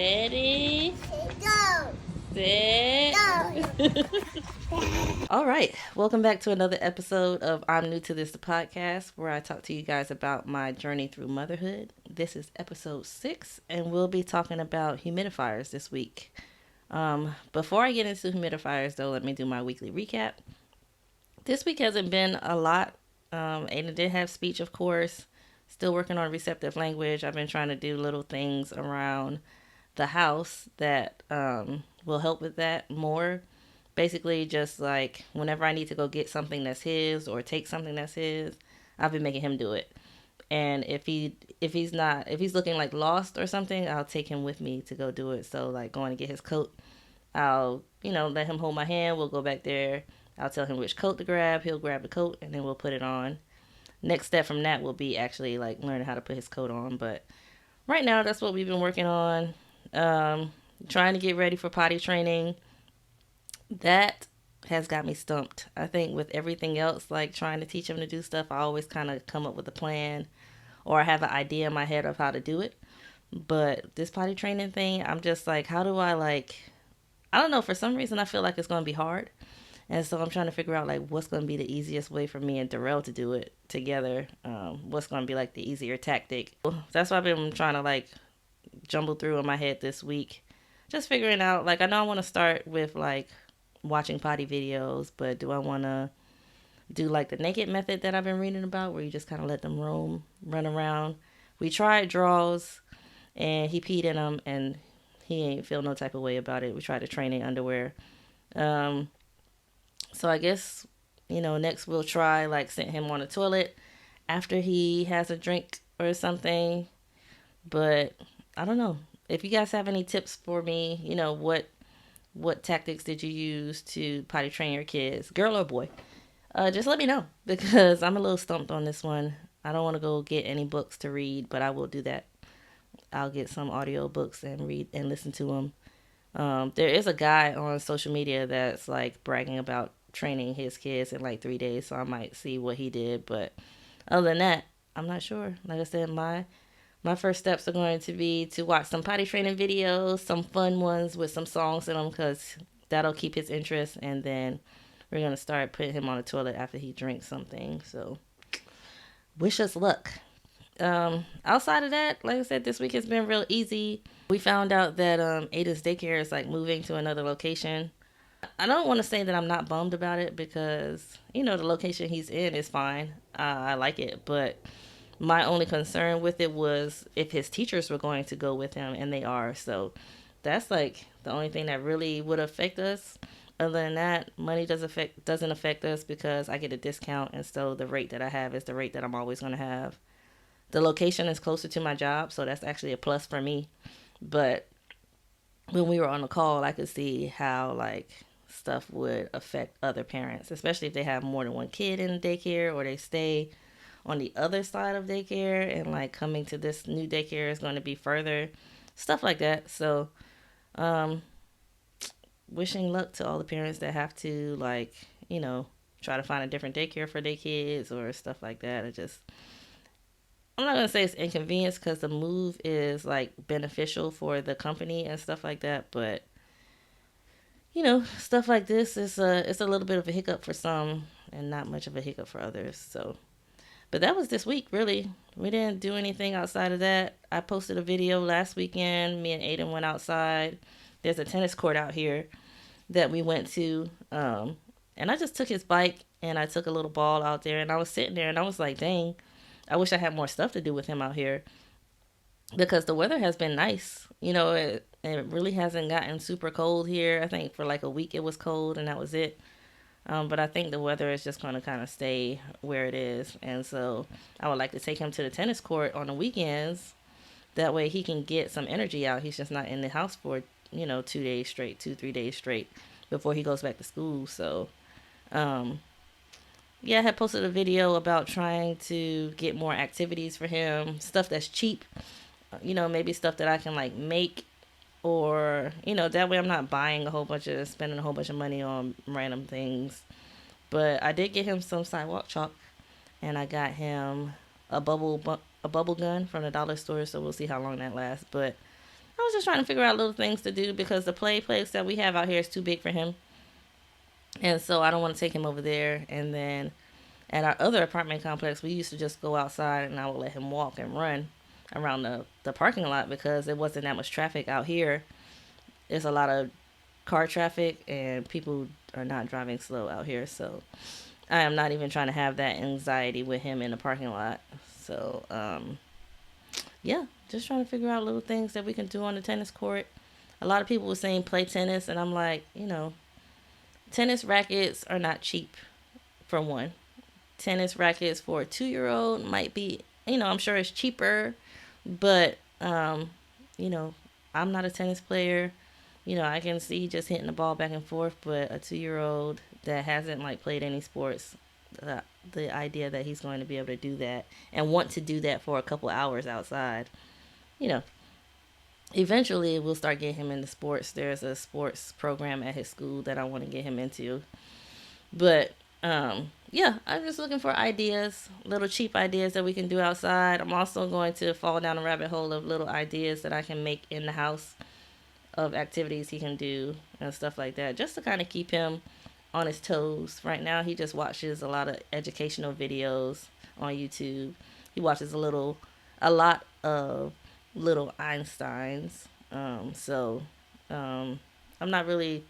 Ready? Go. Set. Go. All right. Welcome back to another episode of I'm New to This, the podcast, where I talk to you guys about my journey through motherhood. This is episode 6, and we'll be talking about humidifiers this week. Before I get into humidifiers, though, let me do my weekly recap. This week hasn't been a lot. Aiden did have speech, of course. Still working on receptive language. I've been trying to do little things around the house that will help with that more. Basically, just like whenever I need to go get something that's his or take something that's his, I've been making him do it. And if he's looking like lost or something, I'll take him with me to go do it. So like going to get his coat, I'll let him hold my hand. We'll go back there. I'll tell him which coat to grab. He'll grab the coat and then we'll put it on. Next step from that will be actually like learning how to put his coat on. But right now, that's what we've been working on. Trying to get ready for potty training. That has got me stumped. I think with everything else, like trying to teach him to do stuff, I always kind of come up with a plan or I have an idea in my head of how to do it. But this potty training thing, I'm just like, how do I don't know, for some reason I feel like it's going to be hard. And so I'm trying to figure out like what's going to be the easiest way for me and Darrell to do it together. What's going to be like the easier tactic. That's why I've been trying to like jumble through in my head this week. Just figuring out, like, I know I want to start with like watching potty videos, but do I want to do like the naked method that I've been reading about where you just kind of let them run around? We tried draws and he peed in them and he ain't feel no type of way about it. We tried the training underwear. So I guess, next we'll try like send him on the toilet after he has a drink or something. But I don't know. If you guys have any tips for me, what tactics did you use to potty train your kids, girl or boy? Just let me know because I'm a little stumped on this one. I don't want to go get any books to read, but I will do that. I'll get some audio books and read and listen to them. There is a guy on social media that's like bragging about training his kids in like 3 days, so I might see what he did. But other than that, I'm not sure. Like I said, my first steps are going to be to watch some potty training videos, some fun ones with some songs in them, because that'll keep his interest. And then we're going to start putting him on the toilet after he drinks something. So wish us luck. Outside of that, like I said, this week has been real easy. We found out that Ada's daycare is like moving to another location. I don't want to say that I'm not bummed about it because, the location he's in is fine. I like it, but my only concern with it was if his teachers were going to go with him, and they are. So that's like the only thing that really would affect us. Other than that, money doesn't affect us because I get a discount, and so the rate that I have is the rate that I'm always going to have. The location is closer to my job, so that's actually a plus for me. But when we were on the call, I could see how like stuff would affect other parents, especially if they have more than one kid in daycare or they stay on the other side of daycare and like coming to this new daycare is going to be further, stuff like that. So wishing luck to all the parents that have to like try to find a different daycare for their kids or stuff like that. I'm not going to say it's inconvenience because the move is like beneficial for the company and stuff like that, but stuff like this is it's a little bit of a hiccup for some and not much of a hiccup for others. So but that was this week, really. We didn't do anything outside of that. I posted a video last weekend. Me and Aiden went outside. There's a tennis court out here that we went to. And I just took his bike and I took a little ball out there. And I was sitting there and I was like, dang, I wish I had more stuff to do with him out here. Because the weather has been nice. It really hasn't gotten super cold here. I think for like a week it was cold and that was it. But I think the weather is just going to kind of stay where it is. And so I would like to take him to the tennis court on the weekends. That way he can get some energy out. He's just not in the house for, 2 days straight, 3 days straight before he goes back to school. So, yeah, I had posted a video about trying to get more activities for him. Stuff that's cheap. Maybe stuff that I can like make. Or, that way I'm not spending a whole bunch of money on random things. But I did get him some sidewalk chalk. And I got him a bubble gun from the dollar store. So we'll see how long that lasts. But I was just trying to figure out little things to do because the play place that we have out here is too big for him. And so I don't want to take him over there. And then at our other apartment complex, we used to just go outside and I would let him walk and run around the parking lot because there wasn't that much traffic out here. There's a lot of car traffic and people are not driving slow out here. So I am not even trying to have that anxiety with him in the parking lot. So, yeah, just trying to figure out little things that we can do on the tennis court. A lot of people were saying play tennis, and I'm like, tennis rackets are not cheap, for one. Tennis rackets for a 2-year-old might be, I'm sure it's cheaper, but, you know, I'm not a tennis player. I can see just hitting the ball back and forth, but a 2-year-old that hasn't like played any sports, the idea that he's going to be able to do that and want to do that for a couple hours outside, you know, eventually we'll start getting him into sports. There's a sports program at his school that I want to get him into. But yeah, I'm just looking for ideas, little cheap ideas that we can do outside. I'm also going to fall down a rabbit hole of little ideas that I can make in the house of activities he can do and stuff like that, just to kind of keep him on his toes. Right now, he just watches a lot of educational videos on YouTube. He watches a lot of little Einsteins. I'm not really,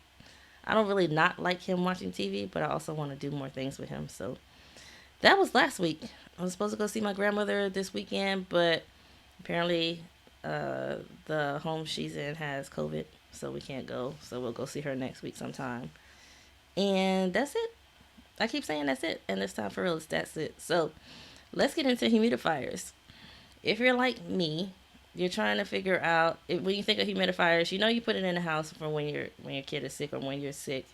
I don't really not like him watching TV, but I also want to do more things with him. So that was last week. I was supposed to go see my grandmother this weekend, but apparently the home she's in has COVID, so we can't go. So we'll go see her next week sometime. And that's it. I keep saying that's it, and this time for real, that's it. So let's get into humidifiers. If you're like me, you're trying to figure out when you think of humidifiers, you put it in the house for when your kid is sick or when you're sick,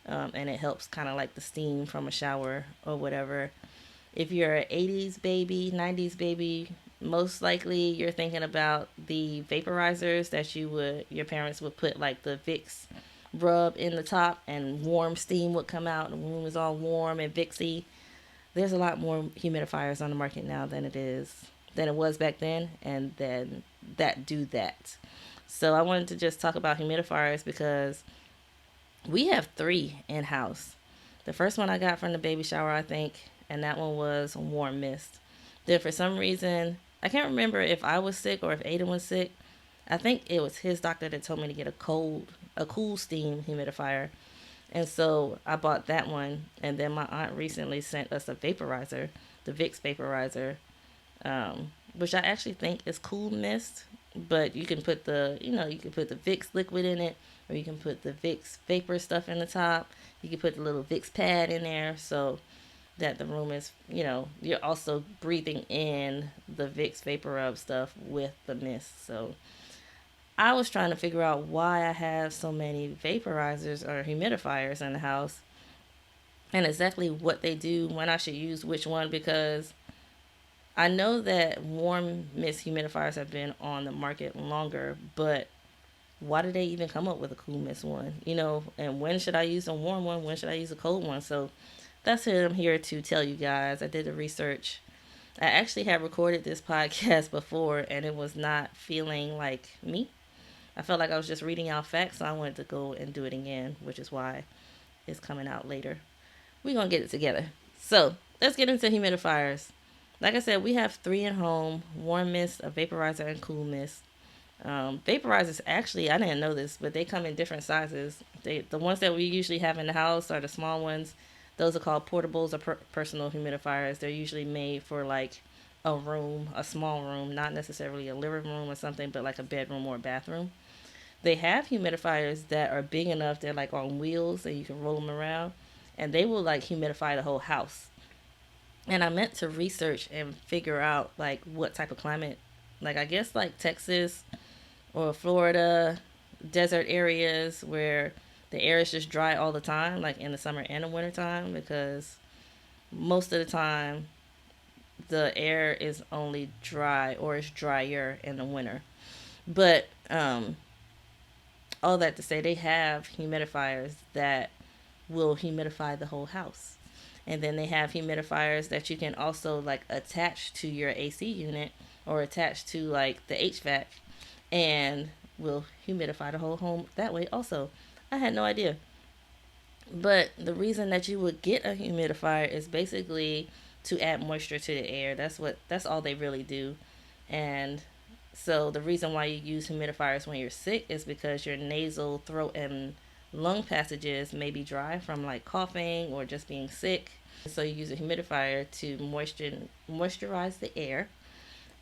and it helps kind of like the steam from a shower or whatever. If you're an 80s baby, 90s baby, most likely you're thinking about the vaporizers that your parents would put like the Vicks rub in the top and warm steam would come out and the room is all warm and Vixy. There's a lot more humidifiers on the market now than it was back then, and then that do that. So I wanted to just talk about humidifiers because we have 3 in house. The first one I got from the baby shower, I think, and that one was warm mist. Then for some reason, I can't remember if I was sick or if Aiden was sick. I think it was his doctor that told me to get a cool steam humidifier. And so I bought that one. And then my aunt recently sent us a vaporizer, the Vicks vaporizer, which I actually think is cool mist. But you can put you can put the Vicks liquid in it, or you can put the Vicks vapor stuff in the top. You can put the little Vicks pad in there. So that the room is, you're also breathing in the Vicks Vapor Rub stuff with the mist. So I was trying to figure out why I have so many vaporizers or humidifiers in the house and exactly what they do, when I should use which one, because I know that warm mist humidifiers have been on the market longer, but why did they even come up with a cool mist one? And when should I use a warm one? When should I use a cold one? So that's what I'm here to tell you guys. I did the research. I actually have recorded this podcast before, and it was not feeling like me. I felt like I was just reading out facts, so I wanted to go and do it again, which is why it's coming out later. We're going to get it together. So let's get into humidifiers. Like I said, we have 3 in home: warm mist, a vaporizer, and cool mist. Vaporizers, actually, I didn't know this, but they come in different sizes. The ones that we usually have in the house are the small ones. Those are called portables or personal humidifiers. They're usually made for like a room, a small room, not necessarily a living room or something, but like a bedroom or a bathroom. They have humidifiers that are big enough, they're like on wheels and you can roll them around, and they will like humidify the whole house. And I meant to research and figure out like what type of climate, like I guess like Texas or Florida, desert areas where the air is just dry all the time, like in the summer and the winter time, because most of the time the air is only dry or it's drier in the winter. But all that to say, they have humidifiers that will humidify the whole house. And then they have humidifiers that you can also like attach to your AC unit or attach to like the HVAC. And will humidify the whole home that way also. I had no idea. But the reason that you would get a humidifier is basically to add moisture to the air. That's all they really do. And so the reason why you use humidifiers when you're sick is because your nasal, throat, and lung passages may be dry from like coughing or just being sick. So you use a humidifier to moisturize the air,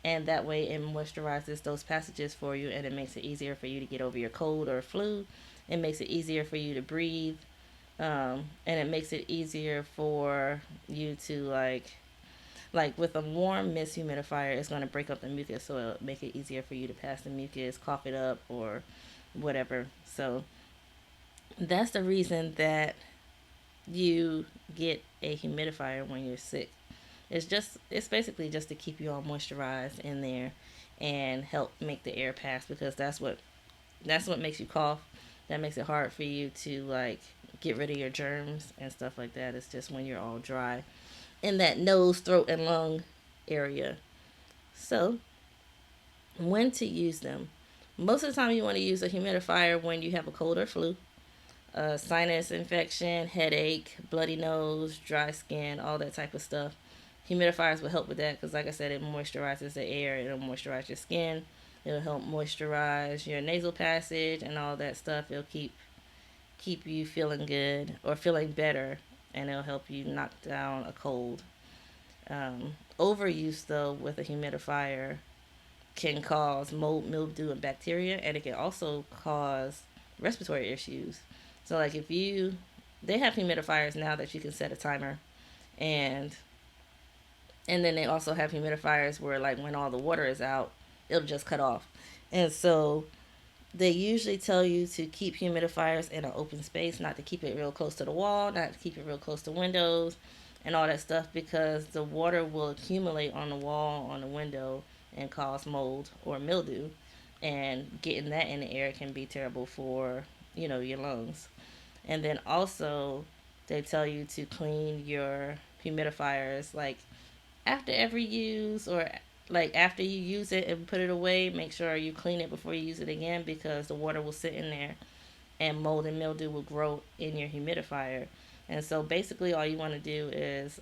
and that way it moisturizes those passages for you, and it makes it easier for you to get over your cold or flu. It makes it easier for you to breathe, and it makes it easier for you to like with a warm mist humidifier, it's going to break up the mucus, so it'll make it easier for you to pass the mucus, cough it up, or whatever. So that's the reason that you get a humidifier when you're sick. It's basically just to keep you all moisturized in there and help make the air pass, because that's what makes you cough. That makes it hard for you to like get rid of your germs and stuff like that. It's just when you're all dry in that nose, throat, and lung area. So, when to use them? Most of the time, you want to use a humidifier when you have a cold or flu, sinus infection, headache, bloody nose, dry skin, all that type of stuff. Humidifiers will help with that because, like I said, it moisturizes the air. It'll moisturize your skin. It'll help moisturize your nasal passage and all that stuff. It'll keep you feeling good or feeling better, and it'll help you knock down a cold. Overuse though with a humidifier can cause mold, mildew, and bacteria, and it can also cause respiratory issues. So like if you, they have humidifiers now that you can set a timer, and then they also have humidifiers where like when all the water is out, it'll just cut off. And so they usually tell you to keep humidifiers in an open space, not to keep it real close to the wall, not to keep it real close to windows and all that stuff, because the water will accumulate on the wall, on the window, and cause mold or mildew. And getting that in the air can be terrible for, your lungs. And then also, they tell you to clean your humidifiers like after every use, or like after you use it and put it away, make sure you clean it before you use it again, because the water will sit in there and mold and mildew will grow in your humidifier. And so basically all you want to do is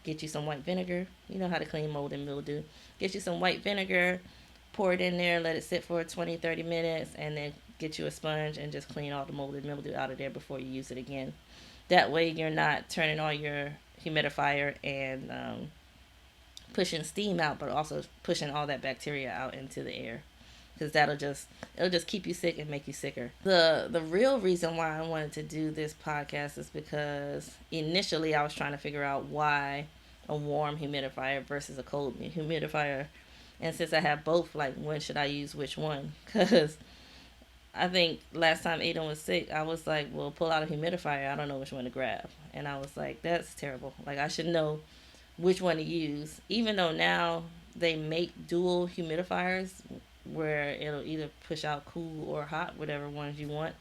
get you some white vinegar. You know how to clean mold and mildew. Get you some white vinegar, pour it in there, let it sit for 20-30 minutes, and then get you a sponge and just clean all the mold and mildew out of there before you use it again. That way you're not turning on your humidifier and pushing steam out, but also pushing all that bacteria out into the air, because it'll just keep you sick and make you sicker. The real reason why I wanted to do this podcast is because initially I was trying to figure out why a warm humidifier versus a cold humidifier, and since I have both, like when should I use which one? Because I think last time Aiden was sick, I was like, well, pull out a humidifier, I don't know which one to grab. And I was like, that's terrible. Like, I should know which one to use. Even though now they make dual humidifiers where it'll either push out cool or hot, whatever ones you want.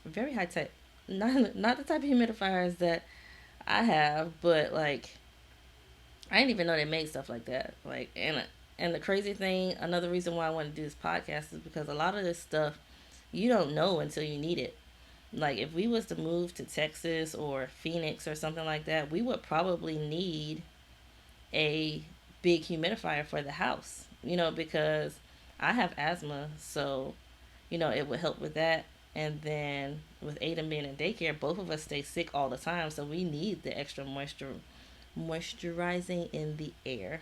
Very high tech. Not the type of humidifiers that I have, but like I didn't even know they made stuff like that. Like, and the crazy thing, another reason why I want to do this podcast is because a lot of this stuff you don't know until you need it. Like if we was to move to Texas or Phoenix or something like that, we would probably need a big humidifier for the house, because I have asthma, so it would help with that. And then with Aiden being in daycare, both of us stay sick all the time, so we need the extra moisturizing in the air.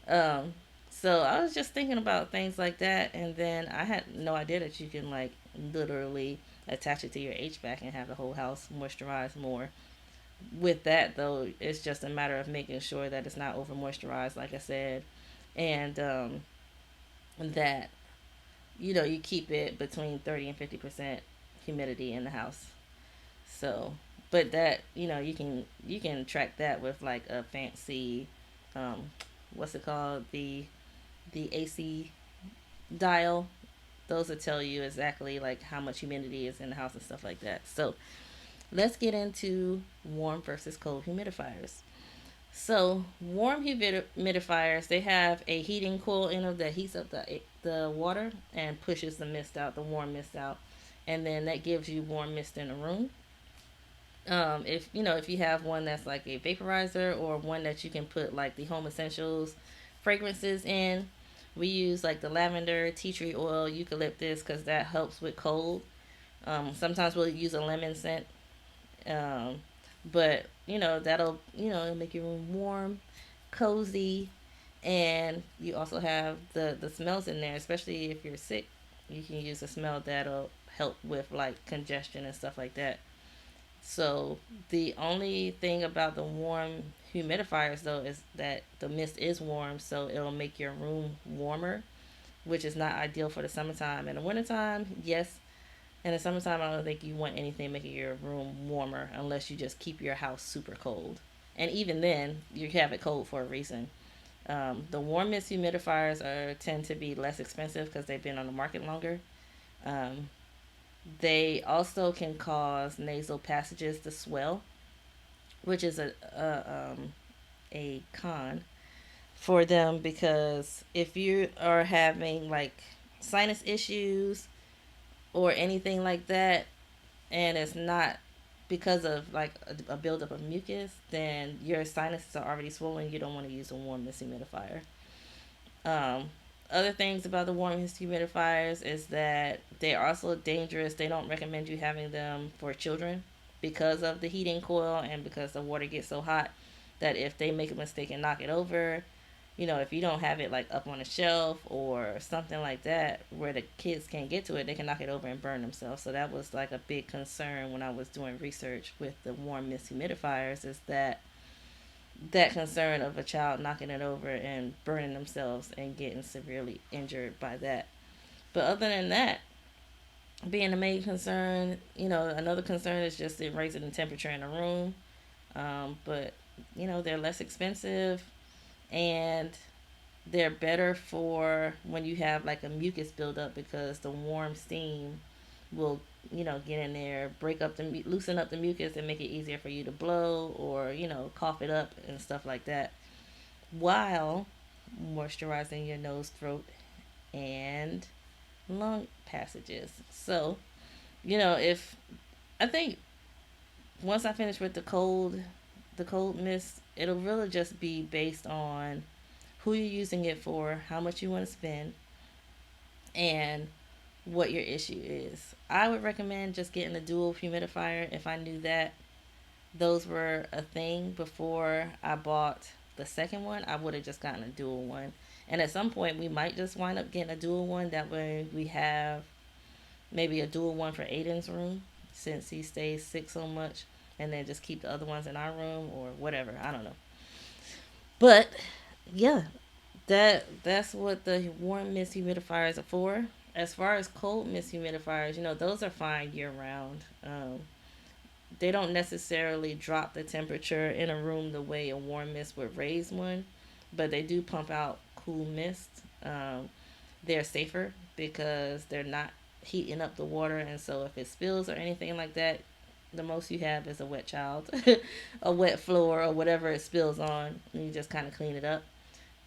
Um, so I was just thinking about things like that, and then I had no idea that you can like literally attach it to your HVAC and have the whole house moisturized more. With that though, it's just a matter of making sure that it's not over moisturized, like I said, and that you keep it between 30 and 50% humidity in the house. So, but that you can track that with like a fancy, um, what's it called, the AC dial. Those will tell you exactly like how much humidity is in the house and stuff like that. So let's get into warm versus cold humidifiers. So warm humidifiers, they have a heating coil in them that heats up the water and pushes the mist out, the warm mist out, and then that gives you warm mist in the room. If if you have one that's like a vaporizer or one that you can put like the home essentials fragrances in, we use like the lavender, tea tree oil, eucalyptus because that helps with cold. Sometimes we'll use a lemon scent, um, but that'll it'll make your room warm, cozy, and you also have the smells in there. Especially if you're sick, you can use a smell that'll help with like congestion and stuff like that. So the only thing about the warm humidifiers though is that the mist is warm, so it'll make your room warmer, which is not ideal for the summertime. In the wintertime, yes. In the summertime, I don't think you want anything making your room warmer unless you just keep your house super cold. And even then, you have it cold for a reason. The warmest humidifiers tend to be less expensive because they've been on the market longer. Um, they also can cause nasal passages to swell, which is a con for them because if you are having like sinus issues or anything like that, and it's not because of like a buildup of mucus, then your sinuses are already swollen. You don't want to use a warm mist humidifier. Um, Other things about the warm mist humidifiers is that they are also dangerous. They don't recommend you having them for children because of the heating coil and because the water gets so hot that if they make a mistake and knock it over, if you don't have it like up on a shelf or something like that where the kids can't get to it, they can knock it over and burn themselves. So that was like a big concern when I was doing research with the warm mist humidifiers is that concern of a child knocking it over and burning themselves and getting severely injured by that. But other than that, being the main concern, another concern is just the raising the temperature in the room. But they're less expensive and they're better for when you have like a mucus buildup because the warm steam will get in there, break up the loosen up the mucus and make it easier for you to blow or cough it up and stuff like that while moisturizing your nose, throat, and lung passages. So if I think once I finish with the cold mist, it'll really just be based on who you're using it for, how much you want to spend, and what your issue is. I would recommend just getting a dual humidifier if I knew that those were a thing before I bought the second one. I would have just gotten a dual one. And at some point, we might just wind up getting a dual one. That way, we have maybe a dual one for Aiden's room since he stays sick so much, and then just keep the other ones in our room or whatever. I don't know. But yeah, that's what the warm mist humidifiers are for. As far as cold mist humidifiers, those are fine year round. They don't necessarily drop the temperature in a room the way a warm mist would raise one, but they do pump out cool mist. They're safer because they're not heating up the water, and so if it spills or anything like that, the most you have is a wet child, a wet floor, or whatever it spills on, and you just kind of clean it up.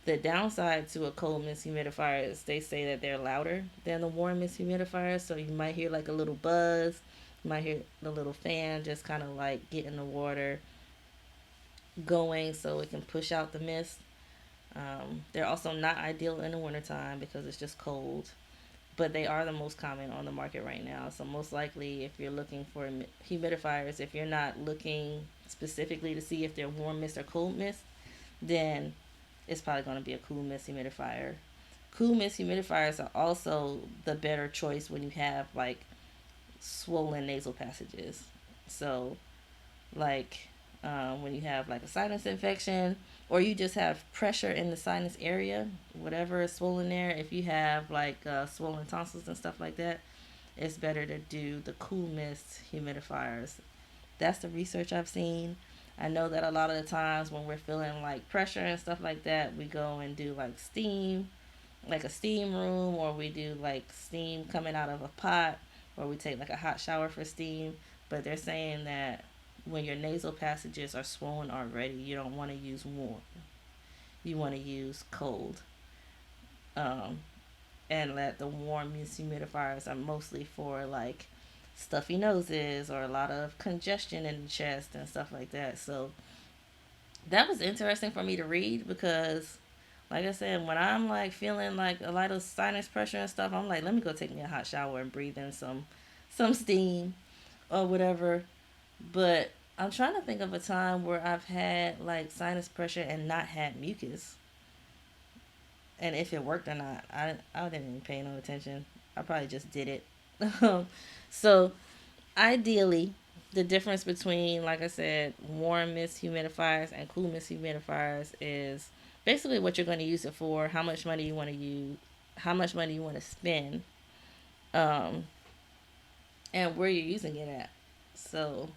The downside to a cold mist humidifier is they say that they're louder than the warm mist humidifier, so you might hear like a little buzz. You might hear the little fan just kind of like getting the water going so it can push out the mist. They're also not ideal in the wintertime because it's just cold, but they are the most common on the market right now. So most likely, if you're looking for humidifiers, if you're not looking specifically to see if they're warm mist or cold mist, then it's probably going to be a cool mist humidifier. Cool mist humidifiers are also the better choice when you have like swollen nasal passages. So, like when you have like a sinus infection or you just have pressure in the sinus area, whatever is swollen there, if you have like swollen tonsils and stuff like that, it's better to do the cool mist humidifiers. That's the research I've seen. I know that a lot of the times when we're feeling like pressure and stuff like that, we go and do like steam, like a steam room, or we do like steam coming out of a pot, or we take like a hot shower for steam. But they're saying that when your nasal passages are swollen already, you don't want to use warm. You want to use cold. Um, and let the warm humidifiers are mostly for like stuffy noses or a lot of congestion in the chest and stuff like that. So that was interesting for me to read because, like I said, when I'm like feeling like a lot of sinus pressure and stuff, I'm like, let me go take me a hot shower and breathe in some steam or whatever. But I'm trying to think of a time where I've had like sinus pressure and not had mucus, and if it worked or not. I didn't even pay no attention. I probably just did it. So ideally, the difference between, like I said, warm mist humidifiers and cool mist humidifiers is basically what you're going to use it for, how much money you want to use, how much money you want to spend, um, and where you're using it at. So,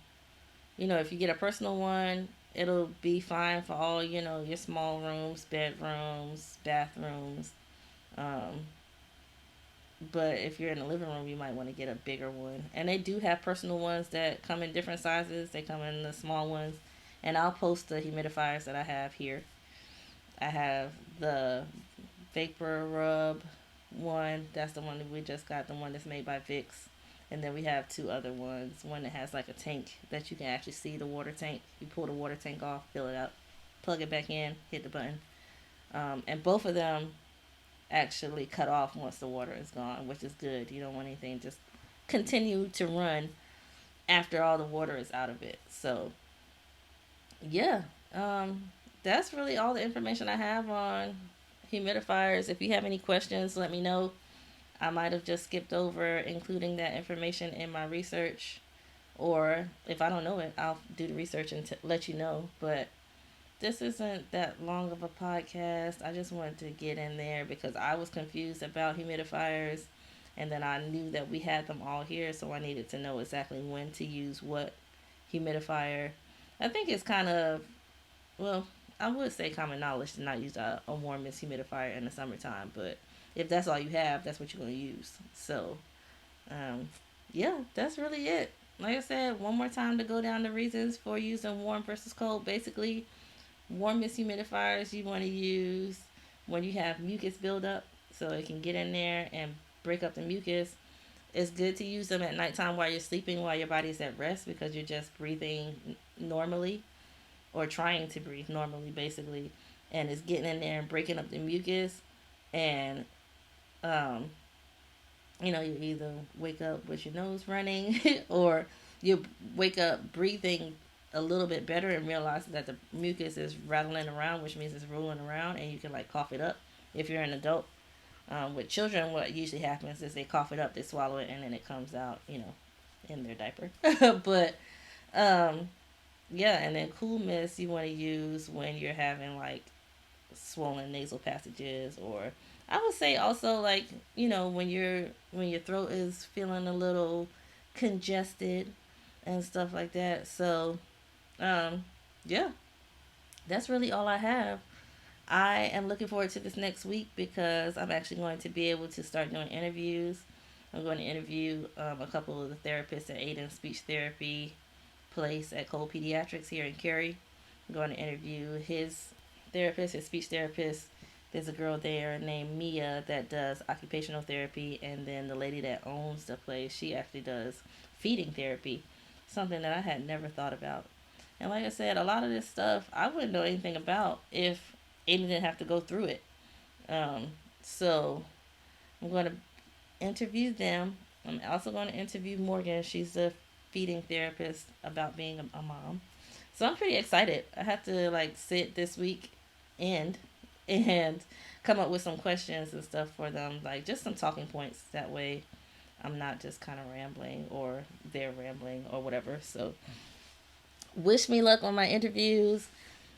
if you get a personal one, it'll be fine for all, your small rooms, bedrooms, bathrooms. Um, but if you're in the living room, you might want to get a bigger one. And they do have personal ones that come in different sizes. They come in the small ones. And I'll post the humidifiers that I have here. I have the Vapor Rub one. That's the one that we just got, the one that's made by Vicks. And then we have two other ones. One that has like a tank that you can actually see the water tank. You pull the water tank off, fill it up, plug it back in, hit the button. And both of them actually cut off once the water is gone, which is good. You don't want anything just continue to run after all the water is out of it. So, yeah, that's really all the information I have on humidifiers. If you have any questions, let me know. I might have just skipped over including that information in my research, or if I don't know it, I'll do the research and let you know. But this isn't that long of a podcast. I just wanted to get in there because I was confused about humidifiers, and then I knew that we had them all here, so I needed to know exactly when to use what humidifier. I think it's kind of, well, I would say common knowledge to not use a warm mist humidifier in the summertime, but if that's all you have, that's what you're going to use. So, um, yeah, that's really it. Like I said, one more time to go down the reasons for using warm versus cold. Basically, warm mist humidifiers you want to use when you have mucus buildup, so it can get in there and break up the mucus. It's good to use them at nighttime while you're sleeping, while your body's at rest, because you're just breathing normally, or trying to breathe normally, basically, and it's getting in there and breaking up the mucus. And um, you either wake up with your nose running, or you wake up breathing a little bit better and realize that the mucus is rattling around, which means it's rolling around, and you can like cough it up if you're an adult. With children, what usually happens is they cough it up, they swallow it, and then it comes out, in their diaper. But um, yeah, and then cool mist you want to use when you're having like swollen nasal passages, or I would say also like when your throat is feeling a little congested and stuff like that. So um, yeah, that's really all I have. I am looking forward to this next week because I'm actually going to be able to start doing interviews. I'm going to interview a couple of the therapists at Aiden Speech Therapy Place at Cole Pediatrics here in Cary. I'm going to interview his therapist, his speech therapist. There's a girl there named Mia that does occupational therapy, and then the lady that owns the place, she actually does feeding therapy, something that I had never thought about. And like I said, a lot of this stuff I wouldn't know anything about if Aiden didn't have to go through it. Um, so I'm going to interview them. I'm also going to interview Morgan. She's a feeding therapist, about being a mom. So I'm pretty excited. I have to like sit this week and come up with some questions and stuff for them, like just some talking points. That way I'm not just kind of rambling or they're rambling or whatever. So wish me luck on my interviews.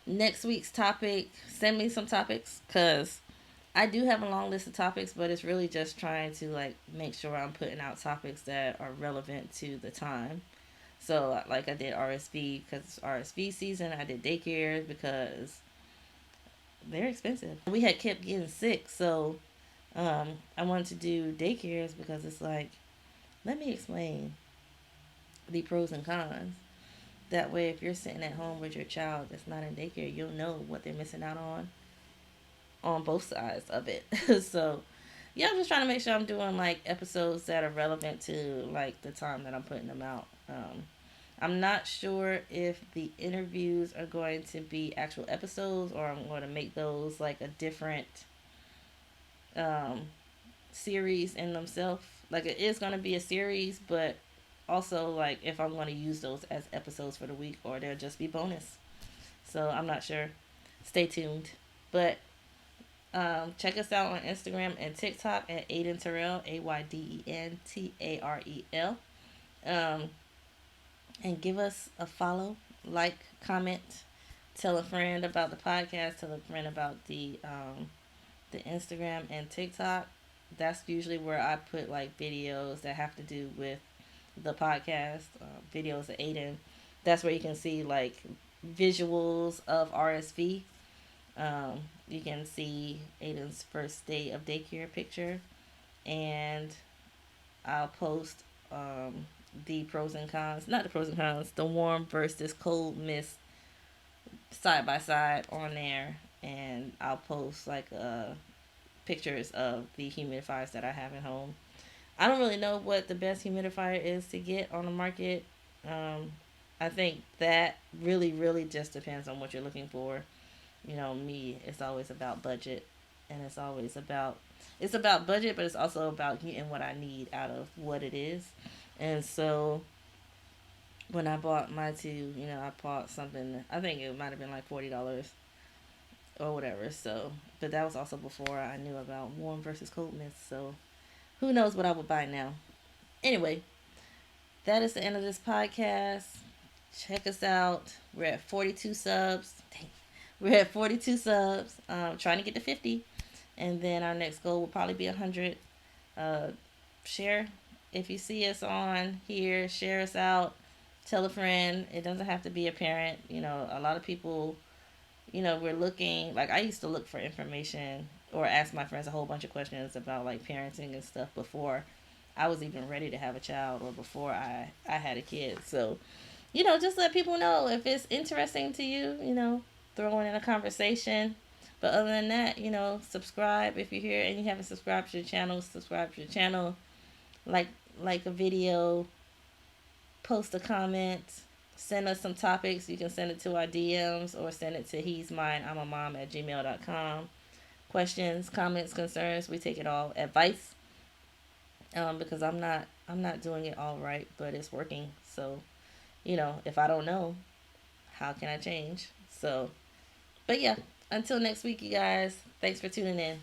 Next week's topic, send me some topics, because I do have a long list of topics, but it's really just trying to like make sure I'm putting out topics that are relevant to the time. So like I did RSV because it's RSV season. I did daycare because they're expensive. We had kept getting sick, so I wanted to do daycares because it's like, let me explain the pros and cons. That way, if you're sitting at home with your child that's not in daycare, you'll know what they're missing out on both sides of it. So, yeah, I'm just trying to make sure I'm doing like episodes that are relevant to like the time that I'm putting them out. I'm not sure if the interviews are going to be actual episodes or I'm going to make those like a different um, series in themselves. Like it is going to be a series, but also like if I'm going to use those as episodes for the week or they'll just be bonus. So I'm not sure. Stay tuned. But check us out on Instagram and TikTok at Aiden Terrell, AYDENTAREL. Um, and give us a follow, like, comment, tell a friend about the podcast, tell a friend about the Instagram and TikTok. That's usually where I put like videos that have to do with the podcast, videos of Aiden. That's where you can see like visuals of RSV. You can see Aiden's first day of daycare picture, and I'll post the pros and cons, not the pros and cons, the warm versus cold mist side by side on there, and I'll post like pictures of the humidifiers that I have at home. I don't really know what the best humidifier is to get on the market. I think that really just depends on what you're looking for. You know, me, it's always about budget, and it's about budget, but it's also about getting what I need out of what it is. And so when I bought my two, I bought something. I think it might have been like $40 or whatever. So, but that was also before I knew about warm versus cold mist. So, who knows what I would buy now? Anyway, that is the end of this podcast. Check us out. We're at 42 subs. Dang. We're at 42 subs. Trying to get to 50. And then our next goal will probably be 100. Share. If you see us on here, share us out. Tell a friend. It doesn't have to be a parent. A lot of people, we're looking. Like, I used to look for information or ask my friends a whole bunch of questions about, like, parenting and stuff before I was even ready to have a child or before I had a kid. So, just let people know if it's interesting to you, throw in a conversation. But other than that, subscribe if you're here and you haven't subscribed to the channel. Subscribe to the channel, like a video, post a comment, send us some topics. You can send it to our DMs or send it to he's mine, I'm a mom at gmail.com. Questions, comments, concerns, we take it all. Advice, because I'm not doing it all right, but it's working. So, if I don't know, how can I change? So, but yeah, until next week, you guys, thanks for tuning in.